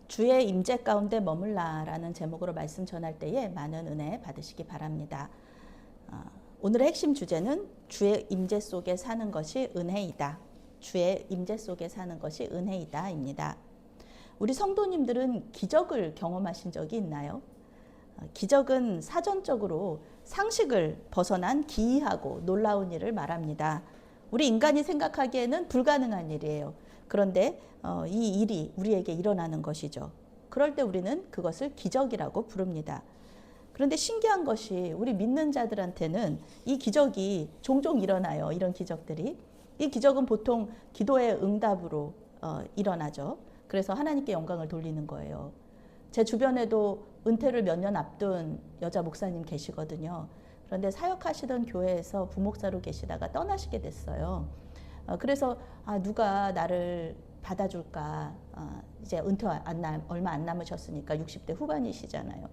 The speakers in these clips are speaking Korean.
주의 임재 가운데 머물라라는 제목으로 말씀 전할 때에 많은 은혜 받으시기 바랍니다. 오늘의 핵심 주제는 주의 임재 속에 사는 것이 은혜이다. 주의 임재 속에 사는 것이 은혜이다입니다. 우리 성도님들은 기적을 경험하신 적이 있나요? 기적은 사전적으로 상식을 벗어난 기이하고 놀라운 일을 말합니다. 우리 인간이 생각하기에는 불가능한 일이에요. 그런데 이 일이 우리에게 일어나는 것이죠. 그럴 때 우리는 그것을 기적이라고 부릅니다. 그런데 신기한 것이 우리 믿는 자들한테는 이 기적이 종종 일어나요. 이런 기적들이. 이 기적은 보통 기도의 응답으로 일어나죠. 그래서 하나님께 영광을 돌리는 거예요. 제 주변에도 은퇴를 몇 년 앞둔 여자 목사님 계시거든요. 그런데 사역하시던 교회에서 부목사로 계시다가 떠나시게 됐어요. 그래서 누가 나를 받아줄까. 이제 은퇴 얼마 안 남으셨으니까 60대 후반이시잖아요.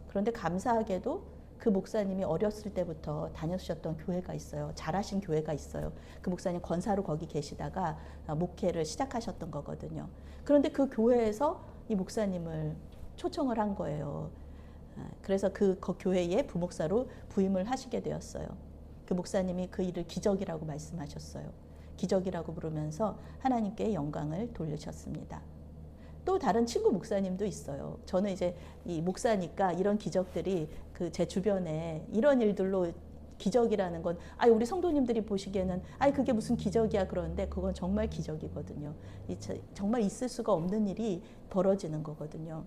그런데 감사하게도 그 목사님이 어렸을 때부터 다녔었던 교회가 있어요. 잘하신 교회가 있어요. 그 목사님 권사로 거기 계시다가 목회를 시작하셨던 거거든요. 그런데 그 교회에서 이 목사님을 초청을 한 거예요. 그래서 그 교회에 부목사로 부임을 하시게 되었어요. 그 목사님이 그 일을 기적이라고 말씀하셨어요. 기적이라고 부르면서 하나님께 영광을 돌리셨습니다. 또 다른 친구 목사님도 있어요. 저는 이제 이 목사니까 이런 기적들이 그 제 주변에 이런 일들로 기적이라는 건 우리 성도님들이 보시기에는 그게 무슨 기적이야 그러는데 그건 정말 기적이거든요. 정말 있을 수가 없는 일이 벌어지는 거거든요.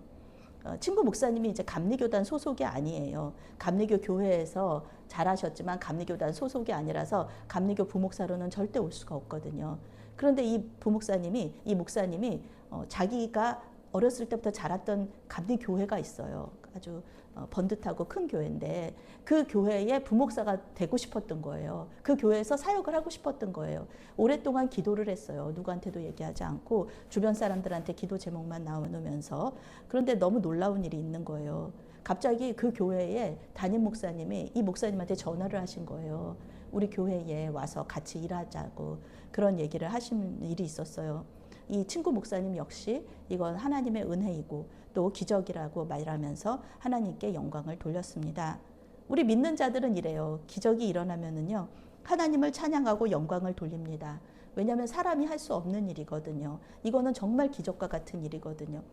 친구 목사님이 이제 감리교단 소속이 아니에요. 감리교 교회에서 잘하셨지만 감리교단 소속이 아니라서 감리교 부목사로는 절대 올 수가 없거든요. 그런데 이 목사님이 자기가 어렸을 때부터 자랐던 감리교회가 있어요. 아주 번듯하고 큰 교회인데 그 교회의 부목사가 되고 싶었던 거예요. 그 교회에서 사역을 하고 싶었던 거예요. 오랫동안 기도를 했어요. 누구한테도 얘기하지 않고 주변 사람들한테 기도 제목만 나누면서. 그런데 너무 놀라운 일이 있는 거예요. 갑자기 그 교회의 담임 목사님이 이 목사님한테 전화를 하신 거예요. 우리 교회에 와서 같이 일하자고 그런 얘기를 하신 일이 있었어요. 이 친구 목사님 역시 이건 하나님의 은혜이고 또 기적이라고 말하면서 하나님께 영광을 돌렸습니다. 우리 믿는 자들은 이래요. 기적이 일어나면은요, 하나님을 찬양하고 영광을 돌립니다. 왜냐하면 사람이 할 수 없는 일이거든요. 이거는 정말 기적과 같은 일이거든요.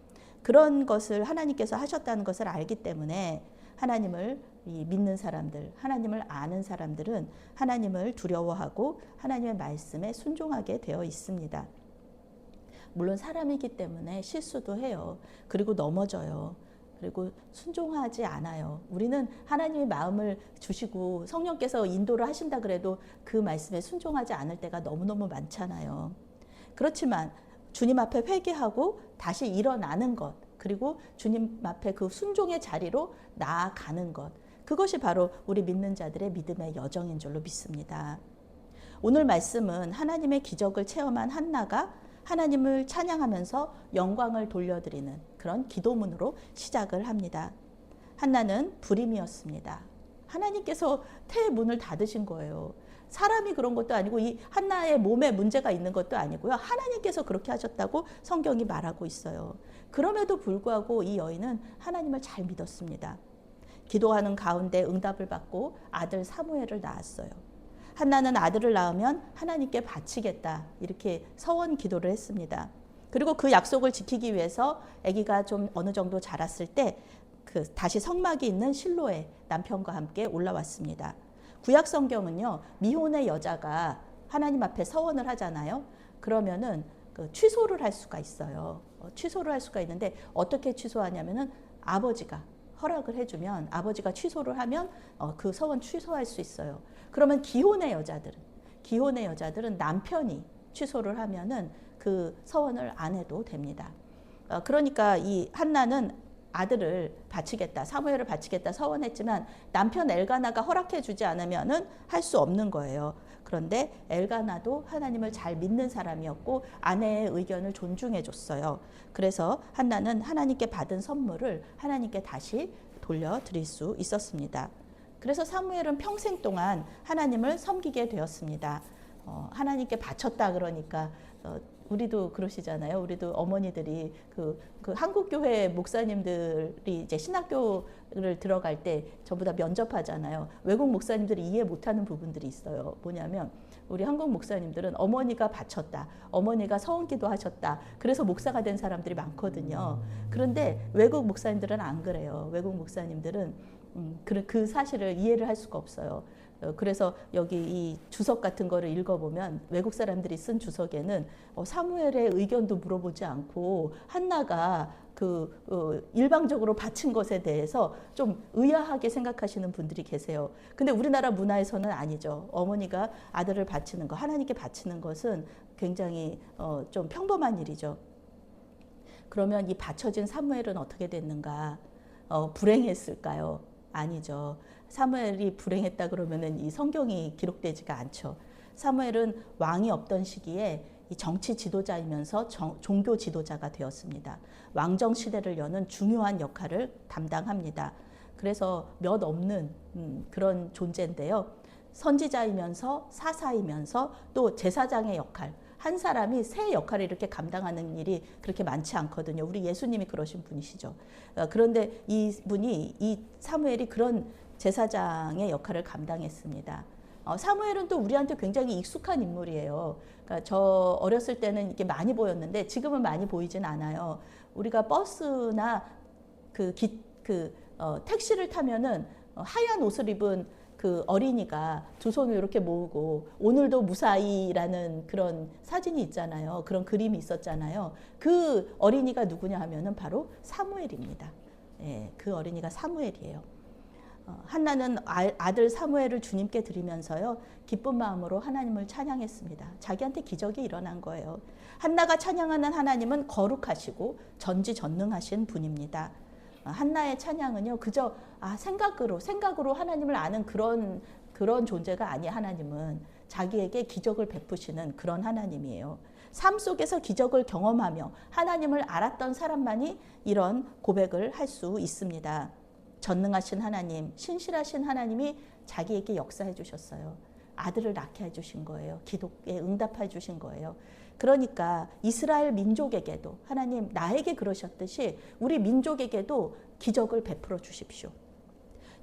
그런 것을 하나님께서 하셨다는 것을 알기 때문에 하나님을 믿는 사람들, 하나님을 아는 사람들은 하나님을 두려워하고 하나님의 말씀에 순종하게 되어 있습니다. 물론 사람이기 때문에 실수도 해요. 그리고 넘어져요. 그리고 순종하지 않아요. 우리는 하나님의 마음을 주시고 성령께서 인도를 하신다 그래도 그 말씀에 순종하지 않을 때가 너무너무 많잖아요. 그렇지만 주님 앞에 회개하고 다시 일어나는 것, 그리고 주님 앞에 그 순종의 자리로 나아가는 것, 그것이 바로 우리 믿는 자들의 믿음의 여정인 줄로 믿습니다. 오늘 말씀은 하나님의 기적을 체험한 한나가 하나님을 찬양하면서 영광을 돌려드리는 그런 기도문으로 시작을 합니다. 한나는 불임이었습니다. 하나님께서 태의 문을 닫으신 거예요. 사람이 그런 것도 아니고 이 한나의 몸에 문제가 있는 것도 아니고요. 하나님께서 그렇게 하셨다고 성경이 말하고 있어요. 그럼에도 불구하고 이 여인은 하나님을 잘 믿었습니다. 기도하는 가운데 응답을 받고 아들 사무엘을 낳았어요. 한나는 아들을 낳으면 하나님께 바치겠다 이렇게 서원 기도를 했습니다. 그리고 그 약속을 지키기 위해서 아기가 좀 어느 정도 자랐을 때 다시 성막이 있는 실로에 남편과 함께 올라왔습니다. 구약 성경은요, 미혼의 여자가 하나님 앞에 서원을 하잖아요. 그러면은 취소를 할 수가 있어요. 취소를 할 수가 있는데 어떻게 취소하냐면은 아버지가 허락을 해주면, 아버지가 취소를 하면 그 서원 취소할 수 있어요. 그러면 기혼의 여자들은 남편이 취소를 하면은 그 서원을 안 해도 됩니다. 그러니까 이 한나는 아들을 바치겠다, 사무엘을 바치겠다 서원했지만 남편 엘가나가 허락해주지 않으면은 할 수 없는 거예요. 그런데 엘가나도 하나님을 잘 믿는 사람이었고 아내의 의견을 존중해줬어요. 그래서 한나는 하나님께 받은 선물을 하나님께 다시 돌려드릴 수 있었습니다. 그래서 사무엘은 평생 동안 하나님을 섬기게 되었습니다. 하나님께 바쳤다 그러니까 우리도 그러시잖아요. 우리도 어머니들이 그 한국 교회 목사님들이 이제 신학교를 들어갈 때 전부 다 면접하잖아요. 외국 목사님들이 이해 못하는 부분들이 있어요. 뭐냐면 우리 한국 목사님들은 어머니가 바쳤다, 어머니가 서원기도 하셨다, 그래서 목사가 된 사람들이 많거든요. 그런데 외국 목사님들은 안 그래요. 외국 목사님들은 그 사실을 이해를 할 수가 없어요. 그래서 여기 이 주석 같은 거를 읽어보면 외국 사람들이 쓴 주석에는 사무엘의 의견도 물어보지 않고 한나가 일방적으로 바친 것에 대해서 좀 의아하게 생각하시는 분들이 계세요. 근데 우리나라 문화에서는 아니죠. 어머니가 아들을 바치는 거, 하나님께 바치는 것은 굉장히 좀 평범한 일이죠. 그러면 이 바쳐진 사무엘은 어떻게 됐는가? 불행했을까요? 아니죠. 사무엘이 불행했다 그러면은 이 성경이 기록되지가 않죠. 사무엘은 왕이 없던 시기에 이 정치 지도자이면서 종교 지도자가 되었습니다. 왕정 시대를 여는 중요한 역할을 담당합니다. 그래서 몇 없는 그런 존재인데요. 선지자이면서 사사이면서 또 제사장의 역할, 한 사람이 세 역할을 이렇게 감당하는 일이 그렇게 많지 않거든요. 우리 예수님이 그러신 분이시죠. 그런데 이 사무엘이 그런 제사장의 역할을 감당했습니다. 사무엘은 또 우리한테 굉장히 익숙한 인물이에요. 그러니까 저 어렸을 때는 이게 많이 보였는데 지금은 많이 보이진 않아요. 우리가 버스나 택시를 타면은 하얀 옷을 입은 그 어린이가 두 손을 이렇게 모으고 오늘도 무사히라는 그런 사진이 있잖아요. 그런 그림이 있었잖아요. 그 어린이가 누구냐 하면은 바로 사무엘입니다. 예, 그 어린이가 사무엘이에요. 한나는 아들 사무엘을 주님께 드리면서요, 기쁜 마음으로 하나님을 찬양했습니다. 자기한테 기적이 일어난 거예요. 한나가 찬양하는 하나님은 거룩하시고 전지전능하신 분입니다. 한나의 찬양은요, 그저 생각으로 하나님을 아는 그런 존재가 아니에요. 하나님은 자기에게 기적을 베푸시는 그런 하나님이에요. 삶 속에서 기적을 경험하며 하나님을 알았던 사람만이 이런 고백을 할 수 있습니다. 전능하신 하나님, 신실하신 하나님이 자기에게 역사해 주셨어요. 아들을 낳게 해 주신 거예요. 기도에 응답해 주신 거예요. 그러니까 이스라엘 민족에게도 하나님 나에게 그러셨듯이 우리 민족에게도 기적을 베풀어 주십시오.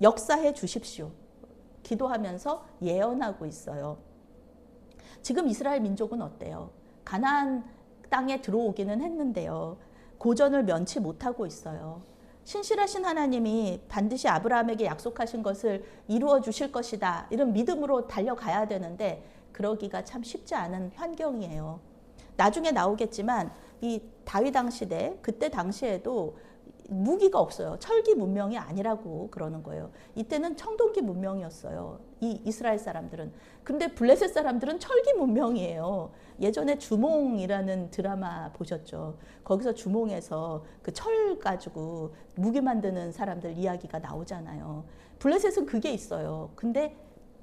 역사해 주십시오. 기도하면서 예언하고 있어요. 지금 이스라엘 민족은 어때요? 가나안 땅에 들어오기는 했는데요. 고전을 면치 못하고 있어요. 신실하신 하나님이 반드시 아브라함에게 약속하신 것을 이루어 주실 것이다, 이런 믿음으로 달려가야 되는데 그러기가 참 쉽지 않은 환경이에요. 나중에 나오겠지만 이 다윗 시대, 그때 당시에도 무기가 없어요. 철기 문명이 아니라고 그러는 거예요. 이때는 청동기 문명이었어요. 이 이스라엘 사람들은. 근데 블레셋 사람들은 철기 문명이에요. 예전에 주몽이라는 드라마 보셨죠? 거기서 주몽에서 그 철 가지고 무기 만드는 사람들 이야기가 나오잖아요. 블레셋은 그게 있어요. 근데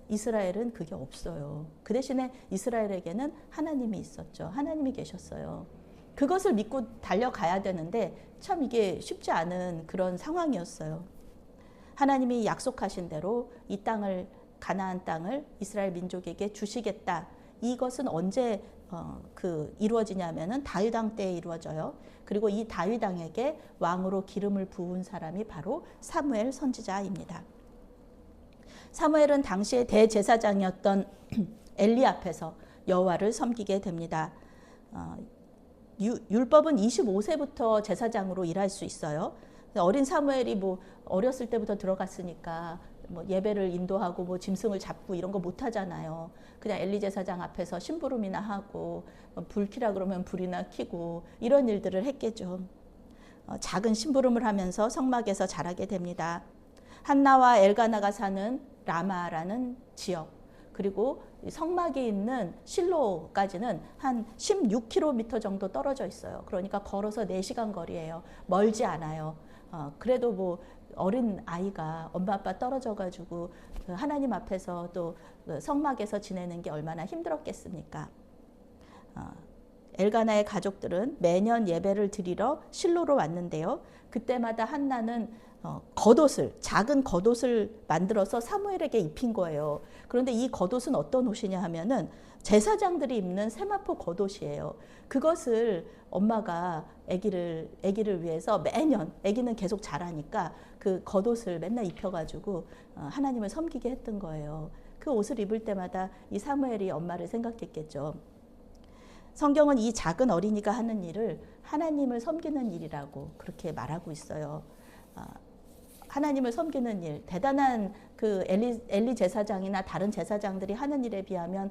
이스라엘은 그게 없어요. 그 대신에 이스라엘에게는 하나님이 있었죠. 하나님이 계셨어요. 그것을 믿고 달려가야 되는데 참 이게 쉽지 않은 그런 상황이었어요. 하나님이 약속하신 대로 이 땅을, 가나안 땅을 이스라엘 민족에게 주시겠다. 이것은 언제 이루어지냐면은 다윗 왕 때에 이루어져요. 그리고 이 다윗 왕에게 왕으로 기름을 부은 사람이 바로 사무엘 선지자입니다. 사무엘은 당시의 대제사장이었던 엘리 앞에서 여호와를 섬기게 됩니다. 율법은 25세부터 제사장으로 일할 수 있어요. 어린 사무엘이 어렸을 때부터 들어갔으니까 예배를 인도하고 짐승을 잡고 이런 거 못 하잖아요. 그냥 엘리 제사장 앞에서 심부름이나 하고 불 켜라 그러면 불이나 켜고 이런 일들을 했겠죠. 작은 심부름을 하면서 성막에서 자라게 됩니다. 한나와 엘가나가 사는 라마라는 지역, 그리고 성막이 있는 실로까지는 한 16km 정도 떨어져 있어요. 그러니까 걸어서 4시간 거리예요. 멀지 않아요. 그래도 어린 아이가 엄마 아빠 떨어져 가지고 하나님 앞에서 또 성막에서 지내는 게 얼마나 힘들었겠습니까? 엘가나의 가족들은 매년 예배를 드리러 실로로 왔는데요. 그때마다 한나는 겉옷을, 작은 겉옷을 만들어서 사무엘에게 입힌 거예요. 그런데 이 겉옷은 어떤 옷이냐 하면은 제사장들이 입는 세마포 겉옷이에요. 그것을 엄마가 아기를 위해서 매년, 아기는 계속 자라니까 그 겉옷을 맨날 입혀가지고 하나님을 섬기게 했던 거예요. 그 옷을 입을 때마다 이 사무엘이 엄마를 생각했겠죠. 성경은 이 작은 어린이가 하는 일을 하나님을 섬기는 일이라고 그렇게 말하고 있어요. 하나님을 섬기는 일, 대단한 그 엘리 제사장이나 다른 제사장들이 하는 일에 비하면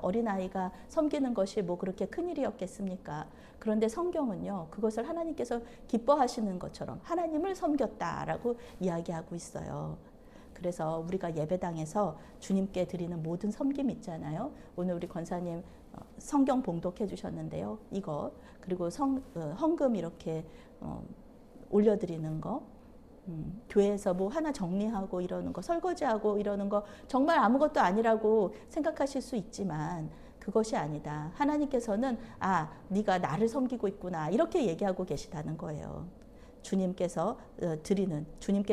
어린 아이가 섬기는 것이 뭐 그렇게 큰 일이었겠습니까? 그런데 성경은요, 그것을 하나님께서 기뻐하시는 것처럼 하나님을 섬겼다라고 이야기하고 있어요. 그래서 우리가 예배당에서 주님께 드리는 모든 섬김 있잖아요. 오늘 우리 권사님 성경 봉독해 주셨는데요. 이거 그리고 헌금 이렇게 올려드리는 거, 교회에서 뭐 하나 정리하고 이러는 거, 설거지하고 이러는 거 정말 아무것도 아니라고 생각하실 수 있지만 그것이 아니다. 하나님께서는 네가 나를 섬기고 있구나 이렇게 얘기하고 계시다는 거예요. 주님께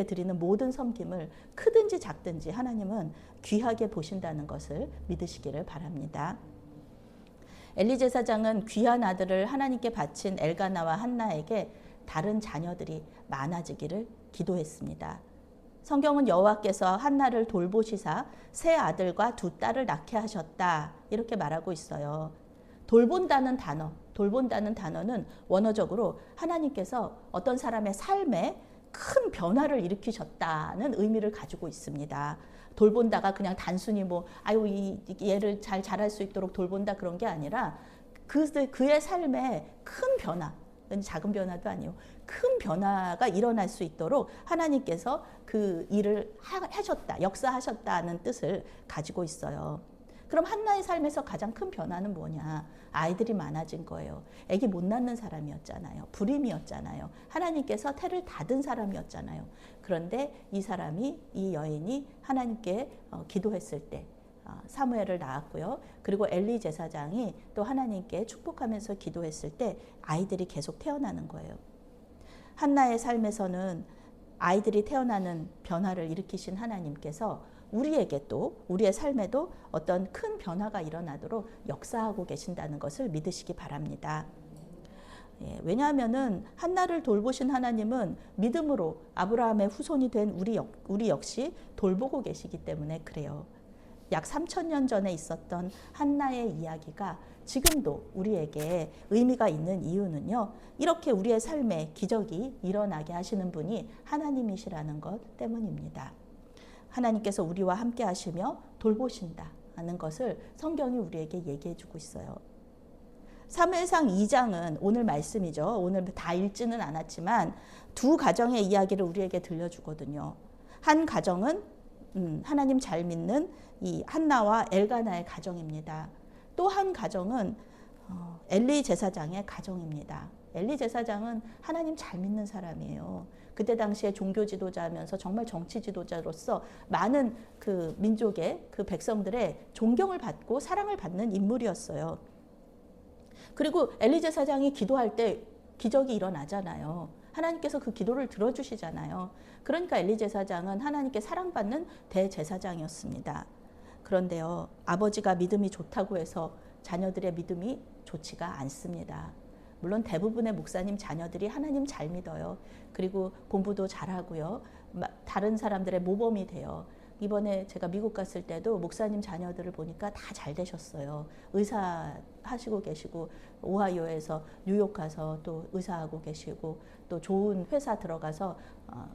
드리는 모든 섬김을 크든지 작든지 하나님은 귀하게 보신다는 것을 믿으시기를 바랍니다. 엘리 제사장은 귀한 아들을 하나님께 바친 엘가나와 한나에게 다른 자녀들이 많아지기를 기도했습니다. 성경은 여호와께서 한나를 돌보시사 세 아들과 두 딸을 낳게 하셨다 이렇게 말하고 있어요. 돌본다는 단어는 원어적으로 하나님께서 어떤 사람의 삶에 큰 변화를 일으키셨다는 의미를 가지고 있습니다. 돌본다가 그냥 단순히 얘를 잘 자랄 수 있도록 돌본다 그런 게 아니라 그의 삶에 큰 변화, 작은 변화도 아니고 큰 변화가 일어날 수 있도록 하나님께서 그 일을 하셨다, 역사하셨다는 뜻을 가지고 있어요. 그럼 한나의 삶에서 가장 큰 변화는 뭐냐? 아이들이 많아진 거예요. 아기 못 낳는 사람이었잖아요. 불임이었잖아요. 하나님께서 태를 닫은 사람이었잖아요. 그런데 이 여인이 하나님께 기도했을 때 사무엘을 낳았고요. 그리고 엘리 제사장이 또 하나님께 축복하면서 기도했을 때 아이들이 계속 태어나는 거예요. 한나의 삶에서는 아이들이 태어나는 변화를 일으키신 하나님께서 우리에게 또 우리의 삶에도 어떤 큰 변화가 일어나도록 역사하고 계신다는 것을 믿으시기 바랍니다. 왜냐하면은 한나를 돌보신 하나님은 믿음으로 아브라함의 후손이 된 우리 역시 돌보고 계시기 때문에 그래요. 약 3000년 전에 있었던 한나의 이야기가 지금도 우리에게 의미가 있는 이유는요. 이렇게 우리의 삶에 기적이 일어나게 하시는 분이 하나님이시라는 것 때문입니다. 하나님께서 우리와 함께 하시며 돌보신다는 것을 성경이 우리에게 얘기해 주고 있어요. 사무엘상 2장은 오늘 말씀이죠. 오늘 다 읽지는 않았지만 두 가정의 이야기를 우리에게 들려주거든요. 한 가정은 하나님 잘 믿는 이 한나와 엘가나의 가정입니다. 또 한 가정은 엘리 제사장의 가정입니다. 엘리 제사장은 하나님 잘 믿는 사람이에요. 그때 당시에 종교 지도자면서 정말 정치 지도자로서 많은 그 민족의 그 백성들의 존경을 받고 사랑을 받는 인물이었어요. 그리고 엘리 제사장이 기도할 때 기적이 일어나잖아요. 하나님께서 그 기도를 들어주시잖아요. 그러니까 엘리 제사장은 하나님께 사랑받는 대제사장이었습니다. 그런데요, 아버지가 믿음이 좋다고 해서 자녀들의 믿음이 좋지가 않습니다. 물론 대부분의 목사님 자녀들이 하나님 잘 믿어요. 그리고 공부도 잘하고요. 다른 사람들의 모범이 돼요. 이번에 제가 미국 갔을 때도 목사님 자녀들을 보니까 다 잘 되셨어요. 의사 하시고 계시고 오하이오에서 뉴욕 가서 또 의사하고 계시고 또 좋은 회사 들어가서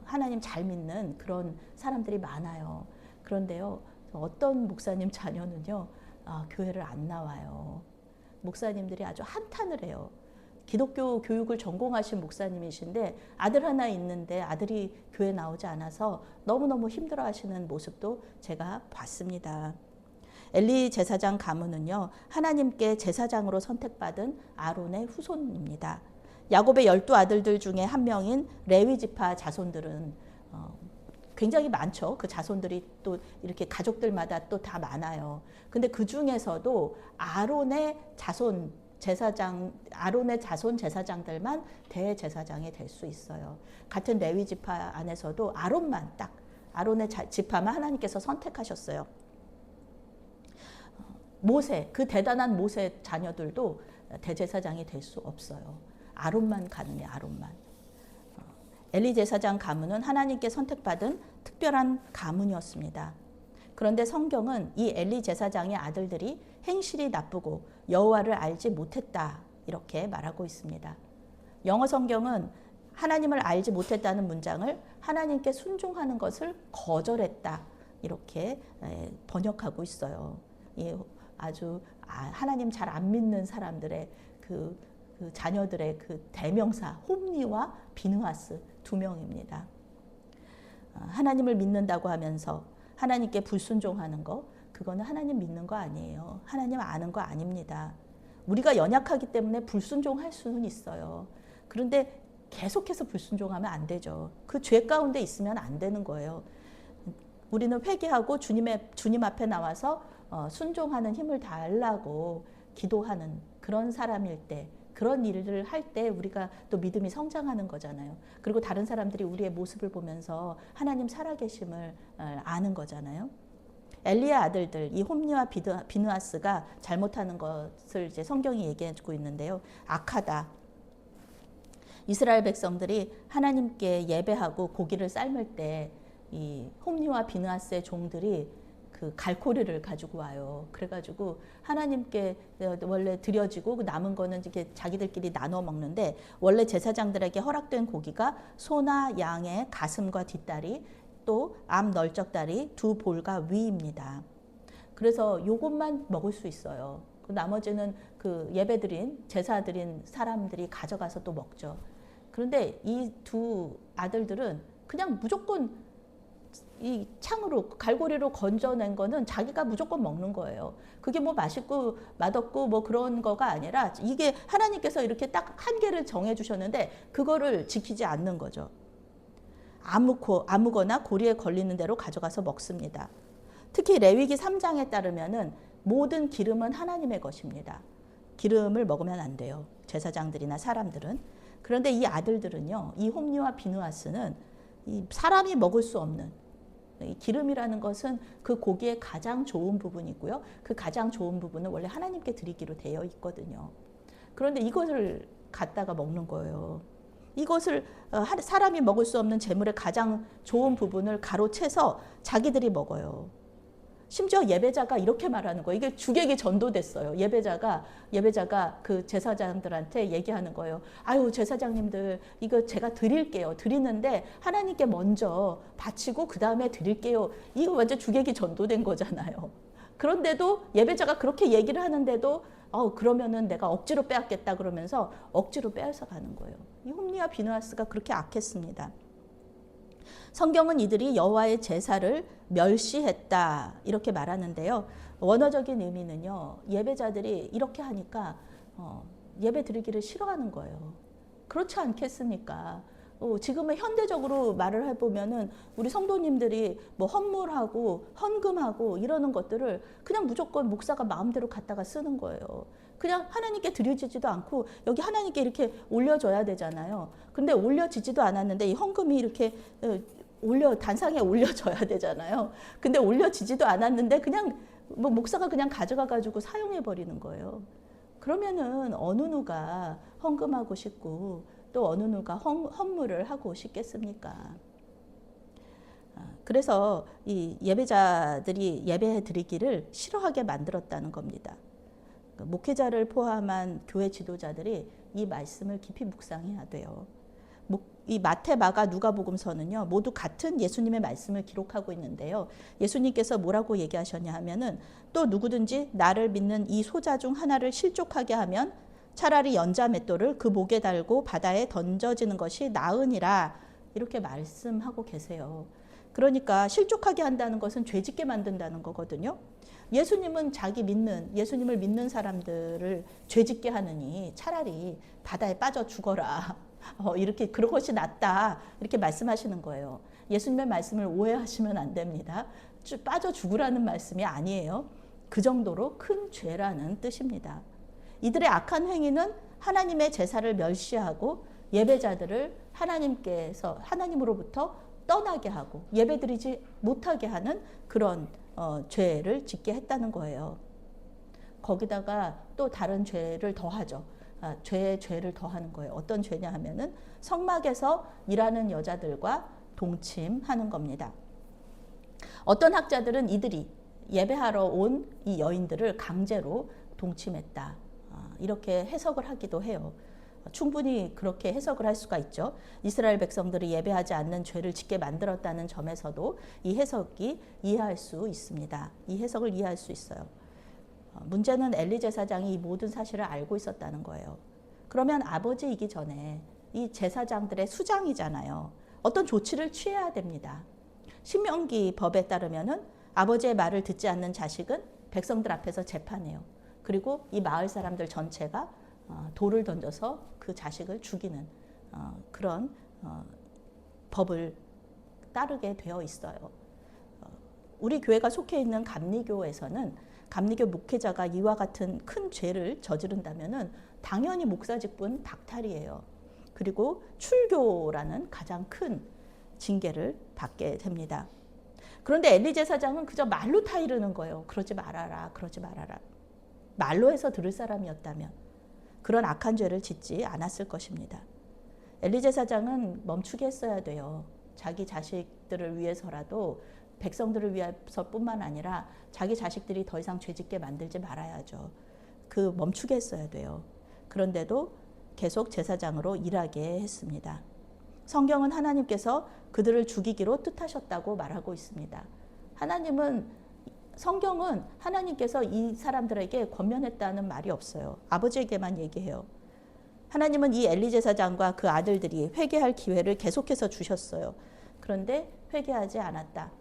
하나님 잘 믿는 그런 사람들이 많아요. 그런데요, 어떤 목사님 자녀는요, 교회를 안 나와요. 목사님들이 아주 한탄을 해요. 기독교 교육을 전공하신 목사님이신데 아들 하나 있는데 아들이 교회 나오지 않아서 너무너무 힘들어하시는 모습도 제가 봤습니다. 엘리 제사장 가문은요, 하나님께 제사장으로 선택받은 아론의 후손입니다. 야곱의 12아들들 중에 한 명인 레위 지파 자손들은 굉장히 많죠. 그 자손들이 또 이렇게 가족들마다 또 다 많아요. 근데 그 중에서도 아론의 자손 제사장, 아론의 자손 제사장들만 대제사장이 될 수 있어요. 같은 레위 지파 안에서도 아론만 딱 아론의 지파만 하나님께서 선택하셨어요. 모세, 그 대단한 모세 자녀들도 대제사장이 될 수 없어요. 아론만 가능해, 아론만. 엘리 제사장 가문은 하나님께 선택받은 특별한 가문이었습니다. 그런데 성경은 이 엘리 제사장의 아들들이 행실이 나쁘고 여호와를 알지 못했다 이렇게 말하고 있습니다. 영어 성경은 하나님을 알지 못했다는 문장을 하나님께 순종하는 것을 거절했다 이렇게 번역하고 있어요. 아주 하나님 잘 안 믿는 사람들의 그 자녀들의 그 대명사 홈니와 비느하스 두 명입니다. 하나님을 믿는다고 하면서 하나님께 불순종하는 거 그거는 하나님 믿는 거 아니에요. 하나님 아는 거 아닙니다. 우리가 연약하기 때문에 불순종할 수는 있어요. 그런데 계속해서 불순종하면 안 되죠. 그 죄 가운데 있으면 안 되는 거예요. 우리는 회개하고 주님 앞에 나와서 순종하는 힘을 달라고 기도하는 그런 사람일 때 그런 일을 할 때 우리가 또 믿음이 성장하는 거잖아요. 그리고 다른 사람들이 우리의 모습을 보면서 하나님 살아계심을 아는 거잖아요. 엘리의 아들들 이 홈니와 비느하스가 잘못하는 것을 이제 성경이 얘기해주고 있는데요. 악하다. 이스라엘 백성들이 하나님께 예배하고 고기를 삶을 때 이 홈니와 비느하스의 종들이 그 갈고리를 가지고 와요. 그래가지고 하나님께 원래 드려지고 남은 거는 이렇게 자기들끼리 나눠 먹는데 원래 제사장들에게 허락된 고기가 소나 양의 가슴과 뒷다리 또 암 널쩍다리 두 볼과 위입니다. 그래서 요것만 먹을 수 있어요. 나머지는 그 예배드린 제사 드린 사람들이 가져가서 또 먹죠. 그런데 이 두 아들들은 그냥 무조건 이 창으로 갈고리로 건져낸 거는 자기가 무조건 먹는 거예요. 그게 뭐 맛있고 맛없고 뭐 그런 거가 아니라 이게 하나님께서 이렇게 딱 한계를 정해 주셨는데 그거를 지키지 않는 거죠. 아무거나 고리에 걸리는 대로 가져가서 먹습니다. 특히 레위기 3장에 따르면은 모든 기름은 하나님의 것입니다. 기름을 먹으면 안 돼요. 제사장들이나 사람들은. 그런데 이 아들들은요. 이 홈니와 비느하스는 이 사람이 먹을 수 없는 이 기름이라는 것은 그 고기의 가장 좋은 부분이고요. 그 가장 좋은 부분은 원래 하나님께 드리기로 되어 있거든요. 그런데 이것을 갖다가 먹는 거예요. 이것을 사람이 먹을 수 없는 재물의 가장 좋은 부분을 가로채서 자기들이 먹어요. 심지어 예배자가 이렇게 말하는 거예요. 이게 주객이 전도됐어요. 예배자가 그 제사장들한테 얘기하는 거예요. 아유, 제사장님들, 이거 제가 드릴게요. 드리는데 하나님께 먼저 바치고 그 다음에 드릴게요. 이거 완전 주객이 전도된 거잖아요. 그런데도 예배자가 그렇게 얘기를 하는데도 그러면은 내가 억지로 빼앗겠다 그러면서 억지로 빼앗아 가는 거예요. 이 홈니와 비느하스가 그렇게 악했습니다. 성경은 이들이 여호와의 제사를 멸시했다 이렇게 말하는데요. 원어적인 의미는요. 예배자들이 이렇게 하니까 예배 드리기를 싫어하는 거예요. 그렇지 않겠습니까? 지금은 현대적으로 말을 해보면은 우리 성도님들이 뭐 헌물하고 헌금하고 이러는 것들을 그냥 무조건 목사가 마음대로 갖다가 쓰는 거예요. 그냥 하나님께 드려지지도 않고 여기 하나님께 이렇게 올려줘야 되잖아요. 근데 올려지지도 않았는데 이 헌금이 이렇게 단상에 올려져야 되잖아요. 근데 올려지지도 않았는데 그냥 뭐 목사가 그냥 가져가 가지고 사용해 버리는 거예요. 그러면은 어느 누가 헌금하고 싶고 또 어느 누가 헌물을 하고 싶겠습니까? 그래서 이 예배자들이 예배 드리기를 싫어하게 만들었다는 겁니다. 목회자를 포함한 교회 지도자들이 이 말씀을 깊이 묵상해야 돼요. 이 마태, 마가, 누가복음서는요 모두 같은 예수님의 말씀을 기록하고 있는데요. 예수님께서 뭐라고 얘기하셨냐 하면은 또 누구든지 나를 믿는 이 소자 중 하나를 실족하게 하면 차라리 연자 맷돌을 그 목에 달고 바다에 던져지는 것이 나으니라 이렇게 말씀하고 계세요. 그러니까 실족하게 한다는 것은 죄짓게 만든다는 거거든요. 예수님은 예수님을 믿는 사람들을 죄짓게 하느니 차라리 바다에 빠져 죽어라. 이렇게 그런 것이 낫다. 이렇게 말씀하시는 거예요. 예수님의 말씀을 오해하시면 안 됩니다. 빠져 죽으라는 말씀이 아니에요. 그 정도로 큰 죄라는 뜻입니다. 이들의 악한 행위는 하나님의 제사를 멸시하고 예배자들을 하나님으로부터 떠나게 하고 예배드리지 못하게 하는 그런 죄를 짓게 했다는 거예요. 거기다가 또 다른 죄를 더하죠. 죄에 죄를 더하는 거예요. 어떤 죄냐 하면은 성막에서 일하는 여자들과 동침하는 겁니다. 어떤 학자들은 이들이 예배하러 온 이 여인들을 강제로 동침했다. 이렇게 해석을 하기도 해요. 충분히 그렇게 해석을 할 수가 있죠. 이스라엘 백성들이 예배하지 않는 죄를 짓게 만들었다는 점에서도 이 해석이 이해할 수 있습니다. 이 해석을 이해할 수 있어요. 문제는 엘리 제사장이 이 모든 사실을 알고 있었다는 거예요. 그러면 아버지이기 전에 이 제사장들의 수장이잖아요. 어떤 조치를 취해야 됩니다. 신명기 법에 따르면은 아버지의 말을 듣지 않는 자식은 백성들 앞에서 재판해요. 그리고 이 마을 사람들 전체가 돌을 던져서 그 자식을 죽이는 그런 법을 따르게 되어 있어요. 우리 교회가 속해 있는 감리교에서는 감리교 목회자가 이와 같은 큰 죄를 저지른다면은 당연히 목사직분 박탈이에요. 그리고 출교라는 가장 큰 징계를 받게 됩니다. 그런데 엘리 제사장은 그저 말로 타이르는 거예요. 그러지 말아라, 그러지 말아라. 말로 해서 들을 사람이었다면 그런 악한 죄를 짓지 않았을 것입니다. 엘리 제사장은 멈추게 했어야 돼요. 자기 자식들을 위해서라도 백성들을 위해서뿐만 아니라 자기 자식들이 더 이상 죄짓게 만들지 말아야죠. 그 멈추게 했어야 돼요. 그런데도 계속 제사장으로 일하게 했습니다. 성경은 하나님께서 그들을 죽이기로 뜻하셨다고 말하고 있습니다. 성경은 하나님께서 이 사람들에게 권면했다는 말이 없어요. 아버지에게만 얘기해요. 하나님은 이 엘리 제사장과 그 아들들이 회개할 기회를 계속해서 주셨어요. 그런데 회개하지 않았다.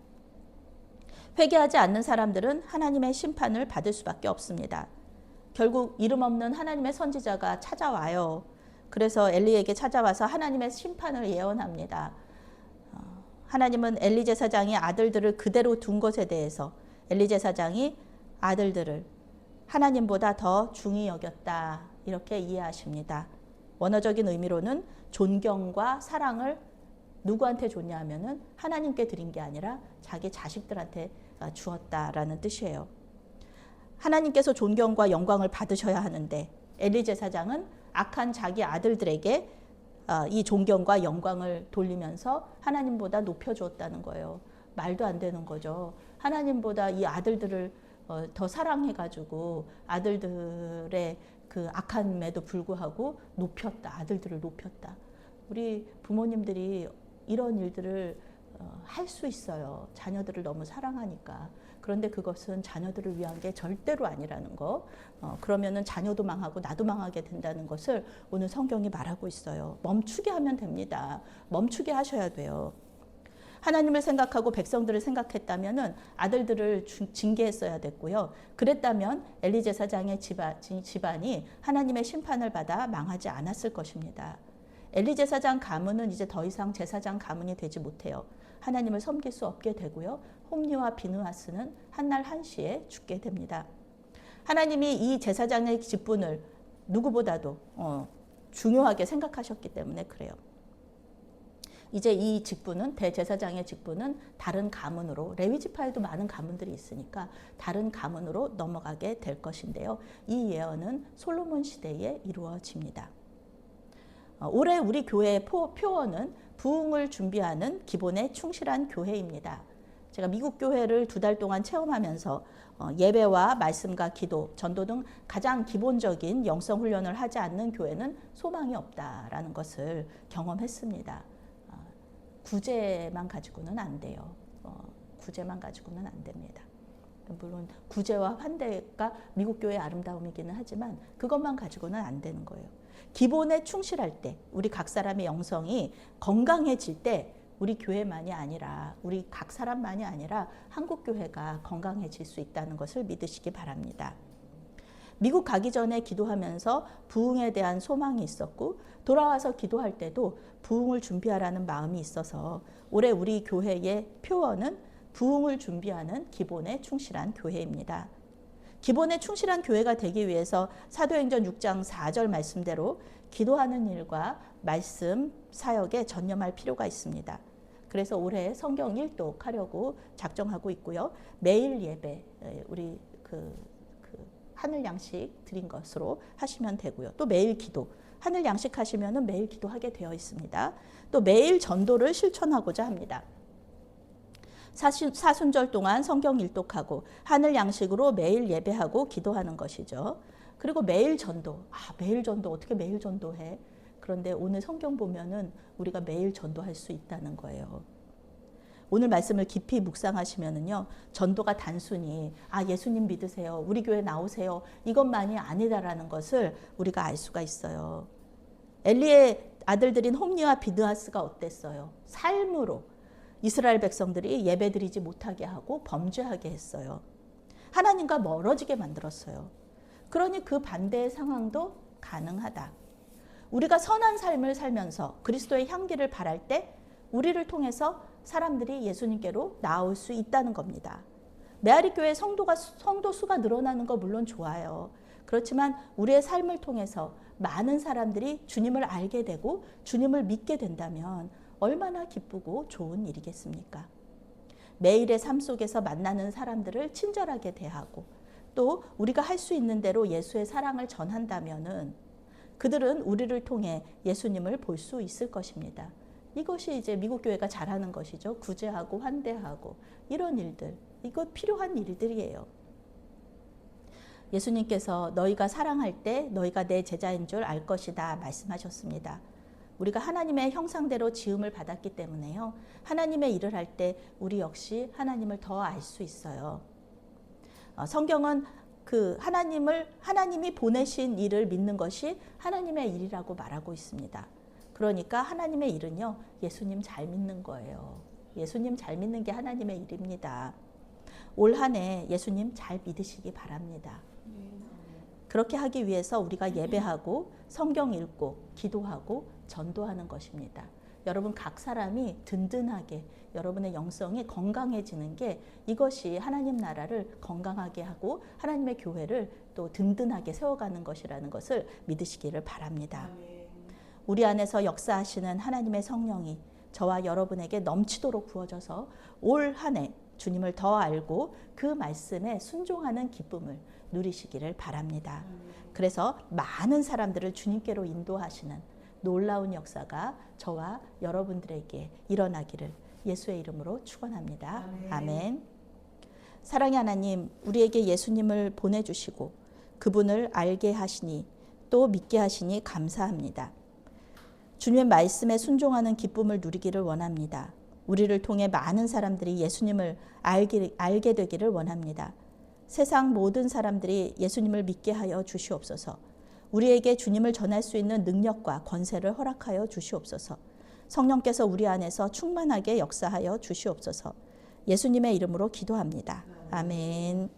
회개하지 않는 사람들은 하나님의 심판을 받을 수밖에 없습니다. 결국 이름 없는 하나님의 선지자가 찾아와요. 그래서 엘리에게 찾아와서 하나님의 심판을 예언합니다. 하나님은 엘리 제사장이 아들들을 그대로 둔 것에 대해서 엘리 제사장이 아들들을 하나님보다 더 중히 여겼다. 이렇게 이해하십니다. 원어적인 의미로는 존경과 사랑을 누구한테 줬냐 하면은 하나님께 드린 게 아니라 자기 자식들한테 주었다라는 뜻이에요. 하나님께서 존경과 영광을 받으셔야 하는데 엘리 제사장은 악한 자기 아들들에게 이 존경과 영광을 돌리면서 하나님보다 높여주었다는 거예요. 말도 안 되는 거죠. 하나님보다 이 아들들을 더 사랑해가지고 아들들의 그 악함에도 불구하고 높였다. 아들들을 높였다. 우리 부모님들이 이런 일들을 할 수 있어요. 자녀들을 너무 사랑하니까. 그런데 그것은 자녀들을 위한 게 절대로 아니라는 거. 그러면은 자녀도 망하고 나도 망하게 된다는 것을 오늘 성경이 말하고 있어요. 멈추게 하면 됩니다. 멈추게 하셔야 돼요. 하나님을 생각하고 백성들을 생각했다면은 아들들을 징계했어야 됐고요. 그랬다면 엘리 제사장의 집안이 하나님의 심판을 받아 망하지 않았을 것입니다. 엘리 제사장 가문은 이제 더 이상 제사장 가문이 되지 못해요. 하나님을 섬길 수 없게 되고요. 홈리와 비느하스는 한날 한시에 죽게 됩니다. 하나님이 이 제사장의 직분을 누구보다도 중요하게 생각하셨기 때문에 그래요. 이제 이 직분은 대제사장의 직분은 다른 가문으로 레위 지파에도 많은 가문들이 있으니까 다른 가문으로 넘어가게 될 것인데요. 이 예언은 솔로몬 시대에 이루어집니다. 올해 우리 교회의 표어는 부흥을 준비하는 기본에 충실한 교회입니다. 제가 미국 교회를 2달 동안 체험하면서 예배와 말씀과 기도, 전도 등 가장 기본적인 영성 훈련을 하지 않는 교회는 소망이 없다라는 것을 경험했습니다. 구제만 가지고는 안 돼요. 구제만 가지고는 안 됩니다. 물론 구제와 환대가 미국 교회의 아름다움이기는 하지만 그것만 가지고는 안 되는 거예요. 기본에 충실할 때, 우리 각 사람의 영성이 건강해질 때 우리 교회만이 아니라 우리 각 사람만이 아니라 한국 교회가 건강해질 수 있다는 것을 믿으시기 바랍니다. 미국 가기 전에 기도하면서 부흥에 대한 소망이 있었고 돌아와서 기도할 때도 부흥을 준비하라는 마음이 있어서 올해 우리 교회의 표어는 부흥을 준비하는 기본에 충실한 교회입니다. 기본에 충실한 교회가 되기 위해서 사도행전 6장 4절 말씀대로 기도하는 일과 말씀 사역에 전념할 필요가 있습니다. 그래서 올해 성경 일독하려고 작정하고 있고요. 매일 예배 우리 하늘 양식 드린 것으로 하시면 되고요. 또 매일 기도. 하늘 양식 하시면은 매일 기도하게 되어 있습니다. 또 매일 전도를 실천하고자 합니다. 사순절 동안 성경 일독하고 하늘 양식으로 매일 예배하고 기도하는 것이죠. 그리고 매일 전도. 매일 전도 어떻게 매일 전도해? 그런데 오늘 성경 보면은 우리가 매일 전도할 수 있다는 거예요. 오늘 말씀을 깊이 묵상하시면은요, 전도가 단순히 예수님 믿으세요, 우리 교회 나오세요, 이것만이 아니다라는 것을 우리가 알 수가 있어요. 엘리의 아들들인 홈니와 비드하스가 어땠어요? 삶으로 이스라엘 백성들이 예배드리지 못하게 하고 범죄하게 했어요. 하나님과 멀어지게 만들었어요. 그러니 그 반대의 상황도 가능하다. 우리가 선한 삶을 살면서 그리스도의 향기를 바랄 때 우리를 통해서 사람들이 예수님께로 나올 수 있다는 겁니다. 메아리 교회 성도 수가 늘어나는 거 물론 좋아요. 그렇지만 우리의 삶을 통해서 많은 사람들이 주님을 알게 되고 주님을 믿게 된다면 얼마나 기쁘고 좋은 일이겠습니까? 매일의 삶 속에서 만나는 사람들을 친절하게 대하고 또 우리가 할 수 있는 대로 예수의 사랑을 전한다면은 그들은 우리를 통해 예수님을 볼 수 있을 것입니다. 이것이 이제 미국 교회가 잘하는 것이죠. 구제하고 환대하고 이런 일들, 이거 필요한 일들이에요. 예수님께서 너희가 사랑할 때 너희가 내 제자인 줄 알 것이다 말씀하셨습니다. 우리가 하나님의 형상대로 지음을 받았기 때문에요. 하나님의 일을 할 때 우리 역시 하나님을 더 알 수 있어요. 성경은 하나님이 보내신 일을 믿는 것이 하나님의 일이라고 말하고 있습니다. 그러니까 하나님의 일은요, 예수님 잘 믿는 거예요. 예수님 잘 믿는 게 하나님의 일입니다. 올 한 해 예수님 잘 믿으시기 바랍니다. 그렇게 하기 위해서 우리가 예배하고 성경 읽고 기도하고 전도하는 것입니다. 여러분 각 사람이 든든하게 여러분의 영성이 건강해지는 게 이것이 하나님 나라를 건강하게 하고 하나님의 교회를 또 든든하게 세워가는 것이라는 것을 믿으시기를 바랍니다. 우리 안에서 역사하시는 하나님의 성령이 저와 여러분에게 넘치도록 부어져서 올 한 해 주님을 더 알고 그 말씀에 순종하는 기쁨을 누리시기를 바랍니다. 그래서 많은 사람들을 주님께로 인도하시는 놀라운 역사가 저와 여러분들에게 일어나기를 예수의 이름으로 축원합니다. 아멘. 사랑의 하나님, 우리에게 예수님을 보내주시고 그분을 알게 하시니 또 믿게 하시니 감사합니다. 주님의 말씀에 순종하는 기쁨을 누리기를 원합니다. 우리를 통해 많은 사람들이 예수님을 알게 되기를 원합니다. 세상 모든 사람들이 예수님을 믿게 하여 주시옵소서. 우리에게 주님을 전할 수 있는 능력과 권세를 허락하여 주시옵소서. 성령께서 우리 안에서 충만하게 역사하여 주시옵소서. 예수님의 이름으로 기도합니다. 아멘.